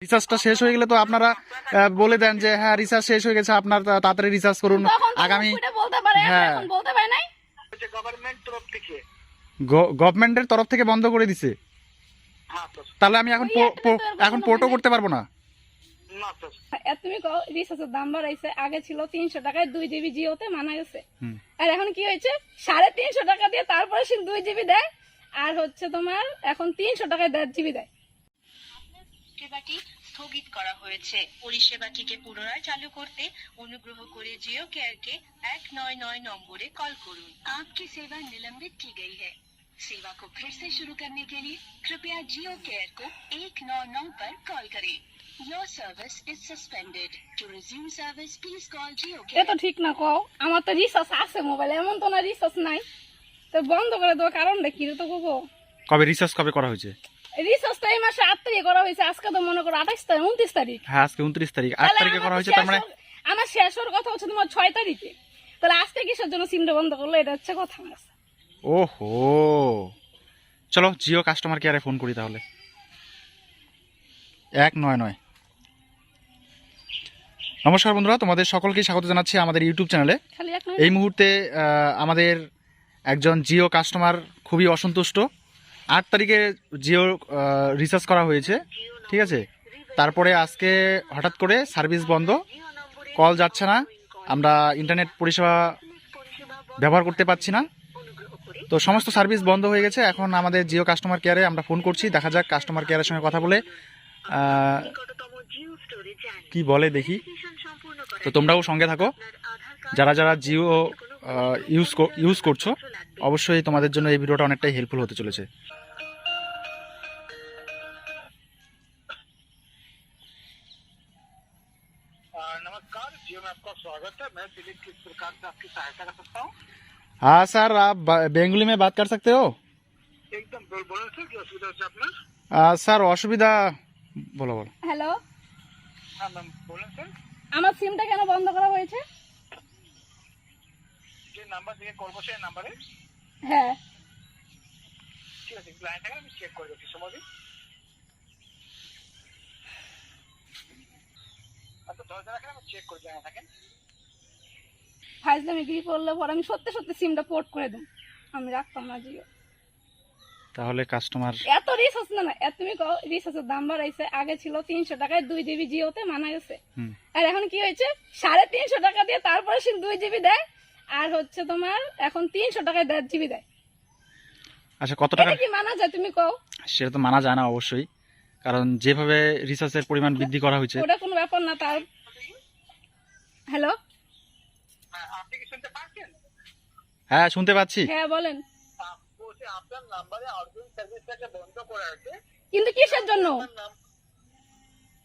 রিচার্জটা শেষ হয়ে গেলে তো আপনারা বলে দেন যে হ্যাঁ রিচার্জ শেষ হয়ে গেছে, আপনার তাড়াতাড়ি রিচার্জ করুন আগামী। হ্যাঁ, গভর্নমেন্ট তরফ থেকে। গভর্নমেন্টের তরফ থেকে বন্ধ করে দিছে। হ্যাঁ স্যার। তাহলে আমি এখন পোর্টও করতে পারবো না। না স্যার। তুমি কও রিচার্জের দাম বাড়াইছে, আগে ছিল 300 টাকায় 2 জিবি জিওতে মানা গেছে, আর এখন কি হয়েছে 350 টাকা দিয়ে তারপরে সে 2 জিবি দেয়, আর হচ্ছে তোমার এখন 300 টাকায় 1.5 জিবি দেয়। সেবাটি স্থগিত করা হয়েছে। পরিষেবাটিকে পুনরায় চালু করতে অনুগ্রহ করে জিও কেয়ারকে 199 নম্বরে কল করুন। आपकी सेवा निलंबित की गई है। सेवा को फिर से शुरू करने के लिए कृपया जियो केयर को 199 पर कॉल करें। Your service is suspended. To resume service, please call Jio A Care. তো ঠিক না, কও আমার তো রিচার্জ আছে মোবাইলে, এমন তো না রিচার্জ নাই, তো বন্ধ করে দেওয়ার কারণ দেখি তো কব। কবে রিচার্জ কবে করা হয়েছে? রিচার্জ তো এই মাসে 8 তারিখে করা হয়েছে, আজকে তো মনে করো 28 তারিখ 29 তারিখ। হ্যাঁ, আজকে 29 তারিখ, 8 তাহলে তারিখে করা হয়েছে, তার মানে আমার শেষ হওয়ার কথা হচ্ছে তোমার 6 তারিখে, তাহলে আজকে কিসের জন্য সিমটা বন্ধ করলো, এটা হচ্ছে কথা। ওহো, চলো জিও কাস্টমার কেয়ারে ফোন করি তাহলে। 199। নমস্কার বন্ধুরা, তোমাদের সকলকে স্বাগত জানাচ্ছি আমাদের ইউটিউব চ্যানেলে। খালি এক এই মুহূর্তে আমাদের একজন জিও কাস্টমার খুবই অসন্তুষ্ট। 8 তারিখে জিও রিচার্জ করা হয়েছে, ঠিক আছে, তারপরে আজকে হঠাৎ করে সার্ভিস বন্ধ, কল যাচ্ছে না, আমরা ইন্টারনেট পরিষেবা ব্যবহার করতে পারছি না, তো সমস্ত সার্ভিস বন্ধ হয়ে গেছে। এখন আমাদের জিও কাস্টমার কেয়ারে আমরা ফোন করছি, দেখা যাক কাস্টমার কেয়ারের সঙ্গে কথা বলে কি বলে দেখি। তো তোমরাও সঙ্গে থাকো, যারা যারা জিও ইউজ করছো অবশ্যই তোমাদের জন্য এই ভিডিওটা অনেকটাই হেল্পফুল হতে চলেছে। नमस्कार जियो में आपका स्वागत है। मैं दिलीप किस प्रकार से आपकी सहायता कर सकता हूँ? हाँ सर, आप बेंगली में बात कर सकते हो? एकदम बोलो सर, क्या असुविधा है আপনার? सर असुविधा বলো বলো। হ্যালো, হ্যাঁ ম্যাম বলুন স্যার। আমার সিমটা কেন বন্ধ করা হয়েছে? যে নাম্বার থেকে কল করছে এই নাম্বারে? হ্যাঁ, ঠিক আছে, লাইন থাকেন, আমি চেক করে দেখছি সময় দিন। আচ্ছা 10 রাখেন, আমি চেক করে জানা থাকেন। ফাইজলামি কি করলে পর আমি সত্যি সত্যি সিমটা পোর্ট করে দেব, আমি রাখতাম না জিও। তাহলে কাস্টমার এত রিচার্জ না, তুমি কও রিচার্জের দাম বাড়াইছে, আগে ছিল 300 টাকায় 2 জিবি জিওতে মানা গেছে, আর এখন কি হয়েছে 350 টাকা দিয়ে তারপরে সে 2 জিবি দেয়, আর হচ্ছে তোমার এখন 300 টাকায় 1.5 জিবি দেয়। আচ্ছা কত টাকা এটা কি মানা যায় তুমি কও? সেটা তো মানা যায় না অবশ্যই, কারণ যেভাবে রিচার্জের পরিমাণ বৃদ্ধি করা হয়েছে। ওটা কোনো ব্যাপার না। তার হ্যালো, হ্যাঁ আপনি কি শুনতে পাচ্ছেন? হ্যাঁ শুনতে পাচ্ছি। হ্যাঁ বলেন। বলছি আপনার নাম্বারে আউটগোয়িং সার্ভিসটাকে বন্ধ করা হয়েছে। কিন্তু কিসের জন্য?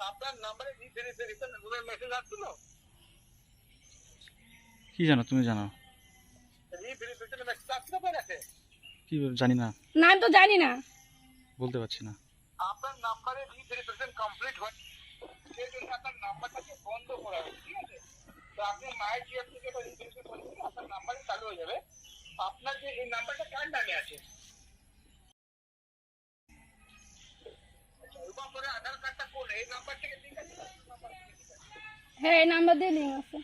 আপনার নাম্বারে রিভেরিফিকেশন মেসেজ আসছিল? কি জানো, তুমি জানো? রিভেরিফিকেশন মেসেজ আসছিল আপনার কাছে? কি জানি না, না আমি তো জানি না। বলতে পারছি না। আপনার নাম্বারে রিভেরিফিকেশন কমপ্লিট হয়, সেই জন্য আপনার নাম্বারটাকে বন্ধ করা হয়েছে, ঠিক আছে? তো আপনি মাই জিও থেকে রিভেরিফিকেশন করলে আপনার নাম্বারে চালু হয়ে যাবে। আপনার যে এই নাম্বারটা কার নামে আছে? রূপা পরে আধার কার্ডটা কোন এই নাম্বার থেকে লিংক আছে? হ্যাঁ এই নাম্বার দিয়ে লিঙ্ক আছে।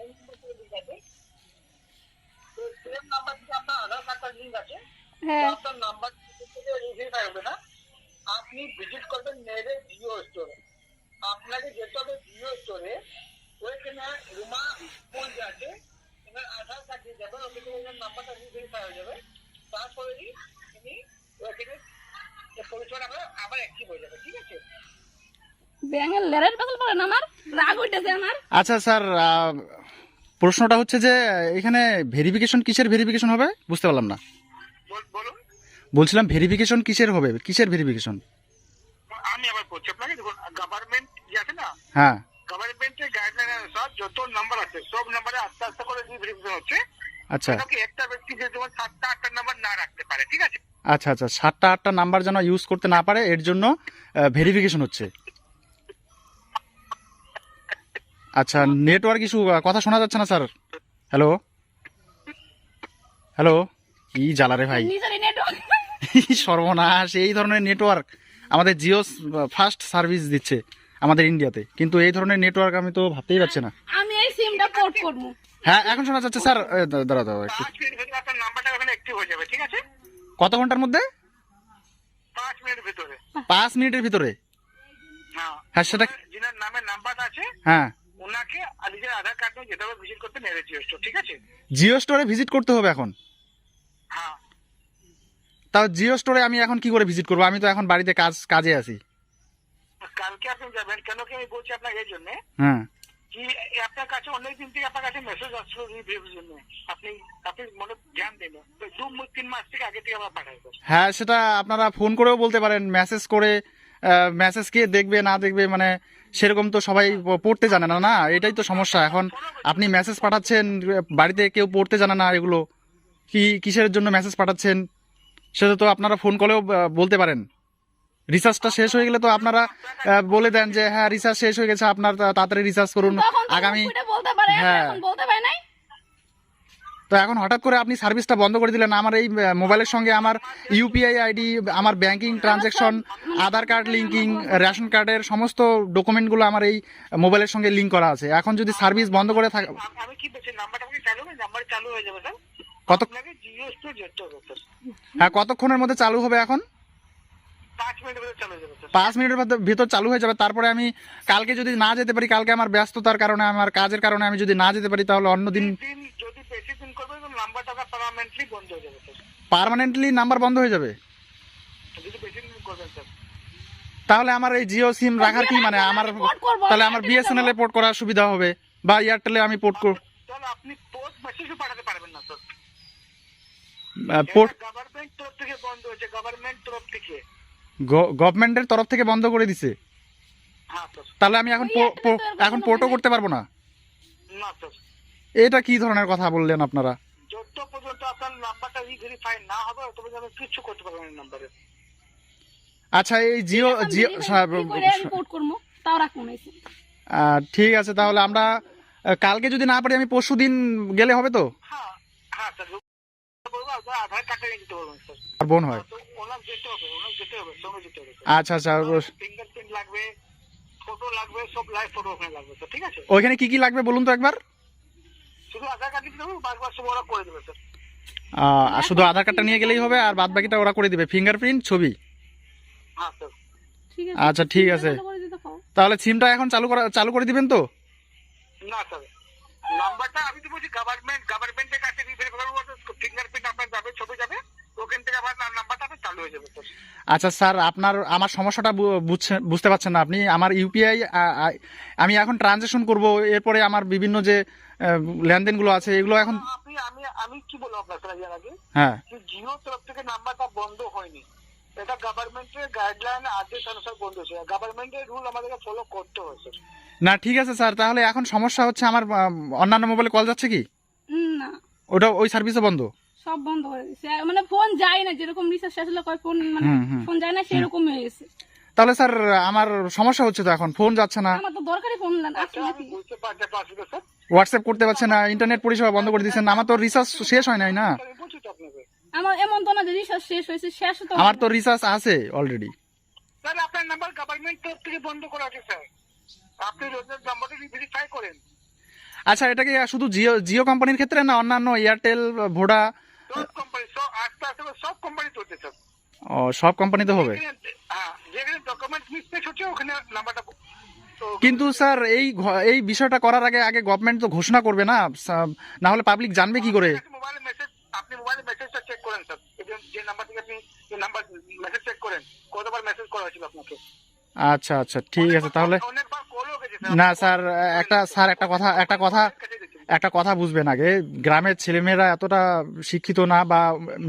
এই নাম্বার থেকে লিংক আছে, তো সেম নাম্বার থেকে আপনার আধার কার্ডটা লিংক আছে। হ্যাঁ, আপনার নাম্বার থেকে রিভেরিফাই হবে না, আপনি ভিজিট করবেন মেরে জিও স্টোরে। আপনাকে যেতে হবে জিও স্টোরে, ওইখানে রুমা ফোন যে আছে এবার আধার কার্ড দিয়ে যাবেন, ওখানে ওনার নাম্বারটা রিভেরিফাই হয়ে যাবে, তারপরেই তিনি ওইখানে পরিষেবা আবার অ্যাক্টিভ হয়ে যাবে, ঠিক আছে? ব্যাঙের লেরের পাতল বলেন, আমার রাগ উঠেছে আমার। আচ্ছা স্যার, প্রশ্নটা হচ্ছে যে এখানে ভেরিফিকেশন কিসের ভেরিফিকেশন হবে বুঝতে পারলাম না। বলুন। বলছিলাম ভেরিফিকেশন কিসের হবে, কিসের ভেরিফিকেশন? আমি আবার বলছি আপনাকে, দেখুন গভর্নমেন্ট যে আছে না, হ্যাঁ গভর্নমেন্টের গাইডলাইন অনুসার যত নাম্বার আছে সব নাম্বারে আস্তে আস্তে করে রিভেরিফিকেশন হচ্ছে। আচ্ছা কি একটা ব্যক্তি যে যেমন 7টা 8টা নাম্বার না রাখতে পারে, ঠিক আছে? আচ্ছা আচ্ছা, 7টা 8টা নাম্বার যেন ইউজ করতে না পারে এর জন্য ভেরিফিকেশন হচ্ছে। আচ্ছা, নেটওয়ার্ক ইস্যু, কথা শোনা যাচ্ছে না স্যার। হ্যালো হ্যালো, কি জ্বালা রে ভাই, নিজেরই নেটওয়ার্ক। সর্বনাশ, এই ধরনের নেটওয়ার্ক আমাদের জিও ফার্স্ট সার্ভিস দিচ্ছে আমাদের ইন্ডিয়াতে, কিন্তু এই ধরনের নেটওয়ার্ক আমি তো ভাবতেই পারছি না। আমি এই সিমটা পোর্ট করবো। হ্যাঁ এখন শোনা যাচ্ছে স্যার। দাঁড়াও একটু। 5 মিনিট ভিতরে আপনার নাম্বারটা ওখানে অ্যাক্টিভ হয়ে যাবে, ঠিক আছে? কত ঘন্টার মধ্যে? 5 মিনিট ভিতরে। 5 মিনিটের ভিতরে? হ্যাঁ। হ্যাঁ সেটা। যিনার নামে নাম্বার আছে হ্যাঁ ওনাকে নিজের আধার কার্ড নিয়ে যেতে হবে ভিজিট করতে নেড়ে জিও স্টোর, ঠিক আছে? জিও স্টোরে ভিজিট করতে হবে এখন? হ্যাঁ। তাও জিও স্টোরে আমি এখন কি করে ভিজিট করবো? আমি তো এখন বাড়িতে কাজে আছি। কালকে আপনি যাবেন, কেন কি আমি বলছি আপনাকে এই জন্য হ্যাঁ কি আপনার কাছে অনেকদিন থেকে আপনার কাছে মেসেজ আসছিল রিভিউর জন্য, আপনি আপনি মনে ধ্যান দেন, 2-3 মাস থেকে আগে থেকে আমরা পাঠাই। হ্যাঁ সেটা আপনারা ফোন করেও বলতে পারেন, মেসেজ করে। মেসেজ কে দেখবে না দেখবে মানে সেরকম তো সবাই পড়তে জানে না, না এটাই তো সমস্যা এখন। আপনি মেসেজ পাঠাচ্ছেন, বাড়িতে কেউ পড়তে জানে না এগুলো, কিসের জন্য মেসেজ পাঠাচ্ছেন সেটা তো আপনারা ফোন করেও বলতে পারেন। রিচার্জটা শেষ হয়ে গেলে তো আপনারা বলে দেন যে হ্যাঁ রিচার্জ শেষ হয়ে গেছে, আপনার তাড়াতাড়ি রিচার্জ করুন তখন তো আগামী। মুখ ফুটে বলতে পারে, হ্যাঁ। এখন বলতে পারে নাই। তো এখন হঠাৎ করে আপনি সার্ভিসটা বন্ধ করে দিলেন। আমার এই মোবাইলের সঙ্গে আমার ইউপিআই আইডি, আমার ব্যাংকিং ট্রানজ্যাকশন, আধার কার্ড লিঙ্কিং, রেশন কার্ডের সমস্ত ডকুমেন্টগুলো আমার এই মোবাইলের সঙ্গে লিঙ্ক করা আছে। এখন যদি সার্ভিস বন্ধ করে থাকে, আমি কি বলছি, নাম্বারটা আপনি চালু হবে, নাম্বার চালু হয়ে যাবে স্যার। কত আপনাকে জিও স্টোর যেতে হবে স্যার। হ্যাঁ কতক্ষণের মধ্যে চালু হবে এখন? 5 মিনিটের ভিতরে চালু হয়ে যাবে স্যার। 5 মিনিটের ভিতর চালু হয়ে যাবে। তারপরে আমি কালকে যদি না যেতে পারি, কালকে আমার ব্যস্ততার কারণে, আমার কাজের কারণে আমি যদি না যেতে পারি, তাহলে অন্য দিন দিন যদি বেশি দিন করবে তো নাম্বারটা পার্মানেন্টলি বন্ধ হয়ে যাবে স্যার। পার্মানেন্টলি নাম্বার বন্ধ হয়ে যাবে? যদি বেশি দিন করবেন স্যার। তাহলে আমার এই জিও সিম রাখার কি মানে? আমার তাহলে আমার বিএসএনএল এ পোর্ট করার সুবিধা হবে, বা এয়ারটেলে আমি পোর্ট তাহলে আপনি পোস্ট মেসেজও পাঠাতে পারবেন না স্যার। পোর্ট গভর্নমেন্ট তরফ থেকে বন্ধ হয়েছে, গভর্নমেন্ট তরফ থেকে। গভর্নমেন্টের তরফ থেকে বন্ধ করে দিছে? হ্যাঁ স্যার। তাহলে আমি এখন এখন পোর্টও করতে পারবো না? না স্যার। এটা কি ধরনের কথা বললেন আপনারা? যত পর্যন্ত আপনার নাম্বারটা রিভেরিফাই না হবে তত পর্যন্ত আপনি কিছু করতে পারবেন না নাম্বারে। আচ্ছা এই জিও জিও পোর্ট করবো, তাও রাখুন এই সিম। ঠিক আছে, তাহলে আমরা কালকে যদি না পারি আমি পরশু দিন গেলে হবে তো? হ্যাঁ হ্যাঁ স্যার, বলবো আপনার আধার কার্ডটা নিয়ে যেতে পারবেন স্যার। আর বোন হয়? তো ওনার যেতে হবে, সঙ্গে যেতে হবে। আচ্ছা আচ্ছা, ফিঙ্গারপ্রিন্ট লাগবে, ফটো লাগবে, সব লাইভ ফটো ওখানে লাগবে স্যার, ঠিক আছে? ওইখানে কি কি লাগবে বলুন তো একবার? শুধু আধার কার্ড দিতে হবে, বারবার সব ওরা করে দেবে স্যার। আর শুধু আধার কার্ডটা নিয়ে গেলেই হবে, আর বাদ বাকিটা ওরা করে দিবে, ফিঙ্গারপ্রিন্ট, ছবি? হ্যাঁ স্যার। ঠিক আছে, আচ্ছা ঠিক আছে, ভালো করে দিতে পারো। তাহলে সিমটা এখন চালু করে দিবেন তো? না স্যার, নাম্বারটা আমি তো বলছি গভর্নমেন্টের কাছে রিভেরিফাই করবো, ফিঙ্গারপ্রিন্ট আপনার যাবে, ছবি যাবে, ওখান থেকে আবার নাম্বারটা আপনার চালু হয়ে যাবে স্যার। আচ্ছা স্যার, আমার সমস্যাটা বুঝতে পারছেন না আপনি। আমার ইউপিআই আমি এখন ট্রানজ্যাকশন করব, এরপরে আমার বিভিন্ন যে লেনদেনগুলো আছে এগুলো এখন। আপনি আমি কি বলবো আপনার স্যার এর আগে, হ্যাঁ জিও তরফ থেকে নাম্বারটা বন্ধ হয়নি, এটা গভর্নমেন্টের গাইডলাইন আদেশ অনুসার বন্ধ হয়েছে, গভর্নমেন্টের রুল আমাদেরকে ফলো করতে হয়েছে। না ঠিক আছে স্যার, তাহলে এখন সমস্যা হচ্ছে আমার অন্যান্য মোবাইলে কল যাচ্ছে কি? না, ওটা ওই সার্ভিসও বন্ধ? সব বন্ধ করে দিছে, মানে ফোন যায় না, যেরকম রিচার্জ শেষ হলে কয় ফোন মানে ফোন যায় না, সেরকম হয়ে গেছে। তাহলে স্যার আমার সমস্যা হচ্ছে তো, এখন ফোন যাচ্ছে না, আমার তো দরকারি ফোন আছে আচ্ছা, আমি নাকি। বুঝতে পারছি তো স্যার, হোয়াটসঅ্যাপ করতে পারছে না, ইন্টারনেট পরিষেবা বন্ধ করে দিচ্ছেন। আমার তো রিচার্জ শেষ হয় নাই না। আমি বলছি তো আপনাকে। আমার এমন তো না যে রিচার্জ শেষ হয়েছে, শেষ তো আমার তো রিচার্জ আছে অলরেডি। তাহলে আপনার নাম্বার গভর্নমেন্ট তরফ থেকে বন্ধ করা আছে স্যার, আপনি রোজের নাম্বারটা ভেরিফাই করেন। আচ্ছা এটা কি শুধু জিও কোম্পানির ক্ষেত্রে না অন্যান্য এয়ারটেল, ভোডা, সব কোম্পানি, সব আস্তে আস্তে সব কোম্পানি চলছে স্যার। সব কোম্পানিতে হবে? হ্যাঁ, যেখানে ডকুমেন্ট মিসটেক হচ্ছে ওখানে নাম্বারটা। কিন্তু স্যার এই বিষয়টা করার আগে গভর্নমেন্ট তো ঘোষণা করবে না, না হলে পাবলিক জানবে কি করে? মোবাইলে মেসেজ, আপনি মোবাইলে মেসেজটা চেক করেন স্যার, যে নাম্বার থেকে আপনি নাম্বার মেসেজ চেক করেন, কতবার মেসেজ করা হয়েছিল আপনাকে। আচ্ছা আচ্ছা ঠিক আছে তাহলে। অনেকবার কলও গেছে না স্যার, একটা কথা বুঝবেন আগে, গ্রামের ছেলেমেয়েরা এতটা শিক্ষিত না, বা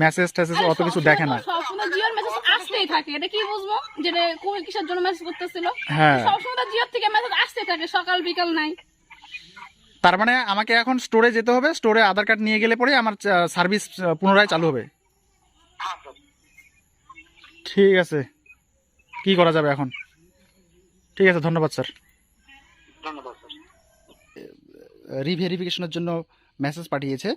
মেসেজ টেসেজ অত কিছু দেখে না। সবসময় জিওর মেসেজ আসতেই থাকে, এটা কি বুঝবো যে কিসের জন্য মেসেজ করতেছিল। হ্যাঁ সবসময় জিওর থেকে মেসেজ আসতে থাকে, সকাল বিকাল নাই। তার মানে আমাকে এখন স্টোরে যেতে হবে, স্টোরে আধার কার্ড নিয়ে গেলে পরে আমার সার্ভিস পুনরায় চালু হবে? হ্যাঁ স্যার। ঠিক আছে, কি করা যাবে এখন? ঠিক আছে, ধন্যবাদ স্যার। ধন্যবাদ স্যার। রিভেরিফিকেশনের জন্য মেসেজ পাঠিয়েছে।